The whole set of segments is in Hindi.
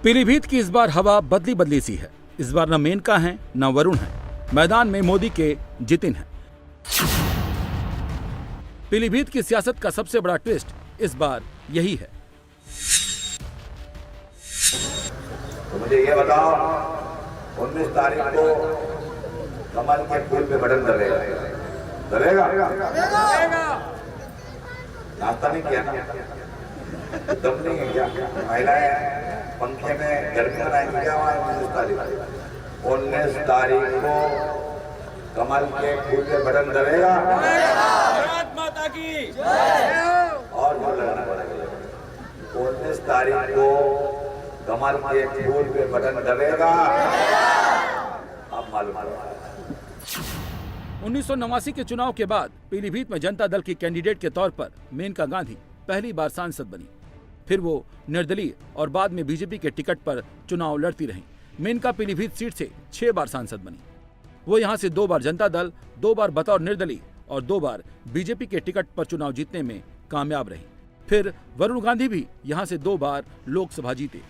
पीलीभीत की इस बार हवा बदली बदली सी है। इस बार न मेनका है न वरुण है, मैदान में मोदी के जितिन है। पीलीभीत की सियासत का सबसे बड़ा ट्विस्ट इस बार यही है। तो मुझे ये बताओ, 19 तारीख को कमल के फूल पे बटन दबेगा? नाश्ता नहीं किया ना? दम नहीं है क्या? महिलाएं पंखे में गर्मी बनाएंगी क्या? 19 तारीख को कमल के फूल पे बटन दबेगा? भारत माता की और जोर लगाना पड़ेगा। 19 तारीख को कमल के फूल पे बटन दबेगा? अब मालूम पड़ा। 1989 के चुनाव के बाद पीलीभीत में जनता दल की कैंडिडेट के तौर पर मेनका गांधी पहली बार सांसद बनी। फिर वो निर्दलीय और बाद में बीजेपी के टिकट पर चुनाव लड़ती रहीं। मेनका पीलीभीत सीट से 6 बार सांसद बनी। वो यहां से 2 बार जनता दल, 2 बार बतौर निर्दलीय और 2 बार बीजेपी के टिकट पर चुनाव जीतने में कामयाब रही। फिर वरुण गांधी भी यहां से 2 बार लोकसभा जीते।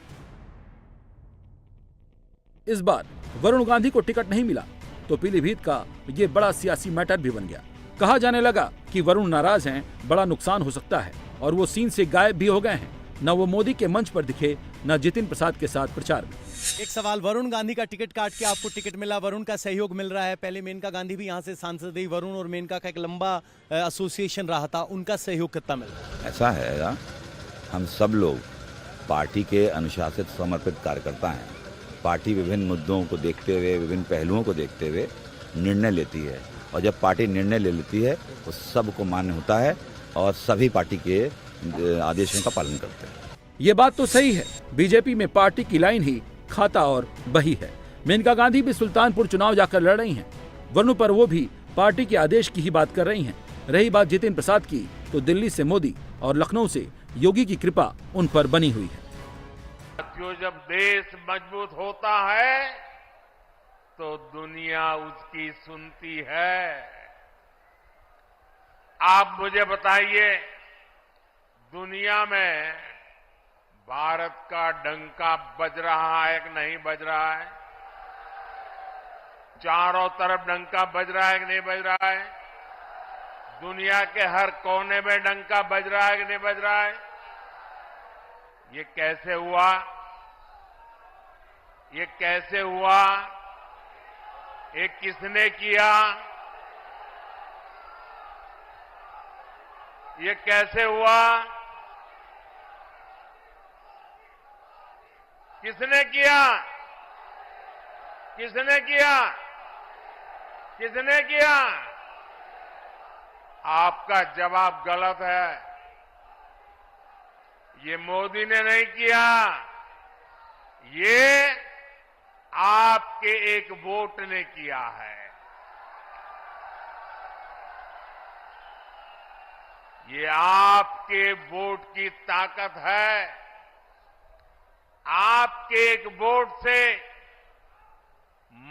इस बार वरुण गांधी को टिकट नहीं मिला तो पीलीभीत का ये बड़ा सियासी मैटर भी बन गया। कहा जाने लगा कि वरुण नाराज हैं, बड़ा नुकसान हो सकता है और वो सीन से गायब भी हो गए हैं। न वो मोदी के मंच पर दिखे, न जितिन प्रसाद के साथ प्रचार में। एक सवाल, वरुण गांधी का टिकट काट के आपको टिकट मिला, वरुण का सहयोग मिल रहा है। पहले मेनका गांधी भी यहाँ से सांसद रही, वरुण और मेनका का एक लंबा एसोसिएशन रहा था, उनका सहयोग कितना मिल रहा है? ऐसा है, हम सब लोग पार्टी के अनुशासित समर्पित कार्यकर्ता हैं। पार्टी विभिन्न मुद्दों को देखते हुए, विभिन्न पहलुओं को देखते हुए निर्णय लेती है और जब पार्टी निर्णय ले लेती है तो सबको मान्य होता है और सभी पार्टी के आदेशों का पालन करते हैं। ये बात तो सही है, बीजेपी में पार्टी की लाइन ही खाता और बही है। मेनका गांधी भी सुल्तानपुर चुनाव जाकर लड़ रही हैं, वरुण पर वो भी पार्टी के आदेश की ही बात कर रही हैं। रही बात जितिन प्रसाद की, तो दिल्ली से मोदी और लखनऊ से योगी की कृपा उन पर बनी हुई है। जब देश मजबूत होता है तो दुनिया उसकी सुनती है। आप मुझे बताइए, दुनिया में भारत का डंका बज रहा है कि नहीं बज रहा है? चारों तरफ डंका बज रहा है कि नहीं बज रहा है? दुनिया के हर कोने में डंका बज रहा है कि नहीं बज रहा है? ये कैसे हुआ? ये कैसे हुआ? ये किसने किया? ये कैसे हुआ? किसने किया? किसने किया? किसने किया? आपका जवाब गलत है। ये मोदी ने नहीं किया, ये आपके एक वोट ने किया है। ये आपके वोट की ताकत है। आपके एक वोट से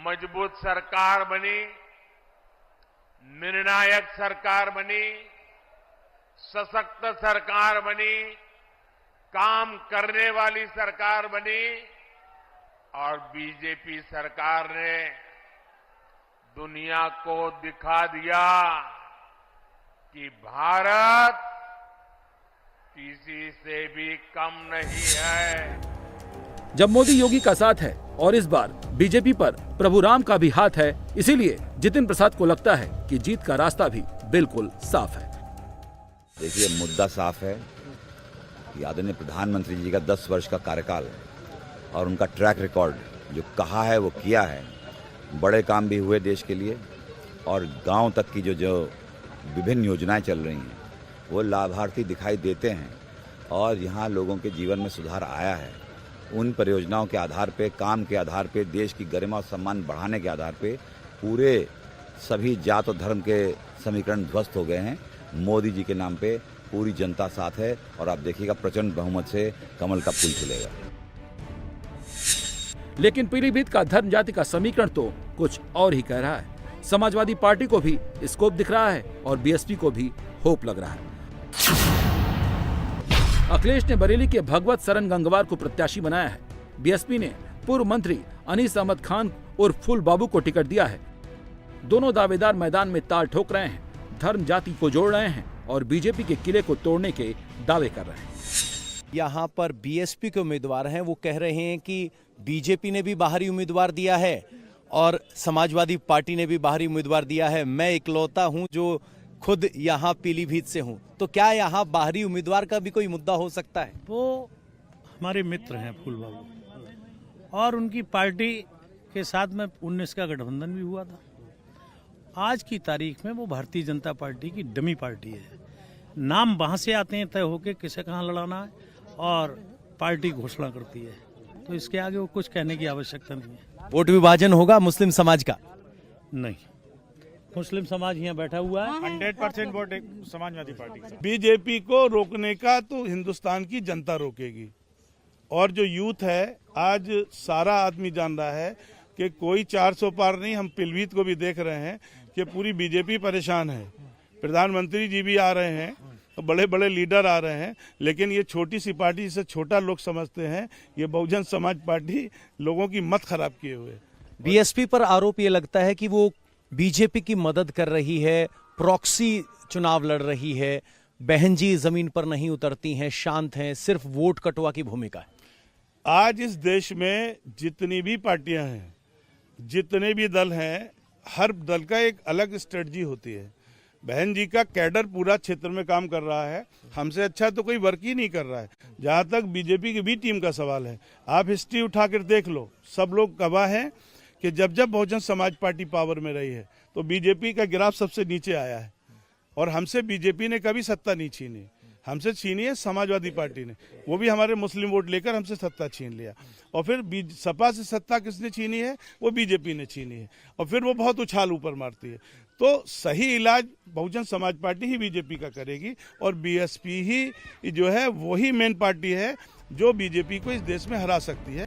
मजबूत सरकार बनी, निर्णायक सरकार बनी, सशक्त सरकार बनी, काम करने वाली सरकार बनी और बीजेपी सरकार ने दुनिया को दिखा दिया कि भारत किसी से भी कम नहीं है। जब मोदी योगी का साथ है और इस बार बीजेपी पर प्रभु राम का भी हाथ है, इसीलिए जितिन प्रसाद को लगता है कि जीत का रास्ता भी बिल्कुल साफ है। देखिए, मुद्दा साफ है कि आदरणीय प्रधानमंत्री जी का 10 वर्ष का कार्यकाल और उनका ट्रैक रिकॉर्ड, जो कहा है वो किया है। बड़े काम भी हुए देश के लिए और गांव तक की जो विभिन्न योजनाएं चल रही हैं वो लाभार्थी दिखाई देते हैं और यहाँ लोगों के जीवन में सुधार आया है। उन परियोजनाओं के आधार पे, काम के आधार पे, देश की गरिमा और सम्मान बढ़ाने के आधार पे पूरे सभी जात और धर्म के समीकरण ध्वस्त हो गए हैं। मोदी जी के नाम पे पूरी जनता साथ है और आप देखिएगा प्रचंड बहुमत से कमल का फूल खिलेगा। लेकिन पीलीभीत का धर्म जाति का समीकरण तो कुछ और ही कह रहा है। समाजवादी पार्टी को भी स्कोप दिख रहा है और बीएसपी को भी होप लग रहा है। अखिलेश ने बरेली के भगवत सरन गंगवार को प्रत्याशी बनाया है। बीएसपी ने पूर्व मंत्री अनीस अहमद खान उर्फ फूल बाबू को टिकट दिया है। दोनों दावेदार मैदान में ताल ठोक रहे हैं, धर्म जाति को जोड़ रहे हैं और बीजेपी के किले को तोड़ने के दावे कर रहे हैं। यहाँ पर बीएसपी के उम्मीदवार हैं, वो कह रहे हैं कि बीजेपी ने भी बाहरी उम्मीदवार दिया है और समाजवादी पार्टी ने भी बाहरी उम्मीदवार दिया है। मैं इकलौता हूं जो खुद यहाँ पीलीभीत से हूं। तो क्या यहाँ बाहरी उम्मीदवार का भी कोई मुद्दा हो सकता है? वो हमारे मित्र हैं फूल बाबू, और उनकी पार्टी के साथ में 19 का गठबंधन भी हुआ था। आज की तारीख में वो भारतीय जनता पार्टी की डमी पार्टी है। नाम वहाँ से आते हैं तय होके किसे कहाँ लड़ाना है, और पार्टी घोषणा करती है। तो इसके आगे वो कुछ कहने की आवश्यकता नहीं है। वोट विभाजन होगा मुस्लिम समाज का? नहीं, मुस्लिम समाज यहाँ बैठा हुआ है। 100% वोट एक समाजवादी पार्टी का। बीजेपी को रोकने का तो हिंदुस्तान की जनता रोकेगी, और जो यूथ है आज सारा आदमी जान रहा है कि कोई 400 पार नहीं। हम पीलीभीत को भी देख रहे हैं कि पूरी बीजेपी परेशान है। प्रधानमंत्री जी भी आ रहे हैं, बड़े बड़े लीडर आ रहे हैं, लेकिन ये छोटी सी पार्टी जिसे छोटा लोग समझते हैं, ये बहुजन समाज पार्टी लोगों की मत खराब किए हुए। बीएसपी पर आरोप ये लगता है कि वो बीजेपी की मदद कर रही है, प्रॉक्सी चुनाव लड़ रही है, बहन जी जमीन पर नहीं उतरती हैं, शांत हैं, सिर्फ वोट कटवा की भूमिका है। आज इस देश में जितनी भी पार्टियां हैं, जितने भी दल हैं, हर दल का एक अलग स्ट्रेटजी होती है। बहन जी का कैडर पूरा क्षेत्र में काम कर रहा है, हमसे अच्छा तो कोई वर्क ही नहीं कर रहा है। जहां तक बीजेपी की भी टीम का सवाल है, आप हिस्ट्री उठाकर देख लो, सब लोग गवाह हैं कि जब जब बहुजन समाज पार्टी पावर में रही है तो बीजेपी का ग्राफ सबसे नीचे आया है, और हमसे बीजेपी ने कभी सत्ता नहीं छीनी। हमसे छीनी है समाजवादी पार्टी ने, वो भी हमारे मुस्लिम वोट लेकर हमसे सत्ता छीन लिया। और फिर सपा से सत्ता किसने छीनी है? वो बीजेपी ने छीनी है, और फिर वो बहुत उछाल ऊपर मारती है। तो सही इलाज बहुजन समाज पार्टी ही बीजेपी का करेगी, और बीएसपी ही जो है वही मेन पार्टी है जो बीजेपी को इस देश में हरा सकती है।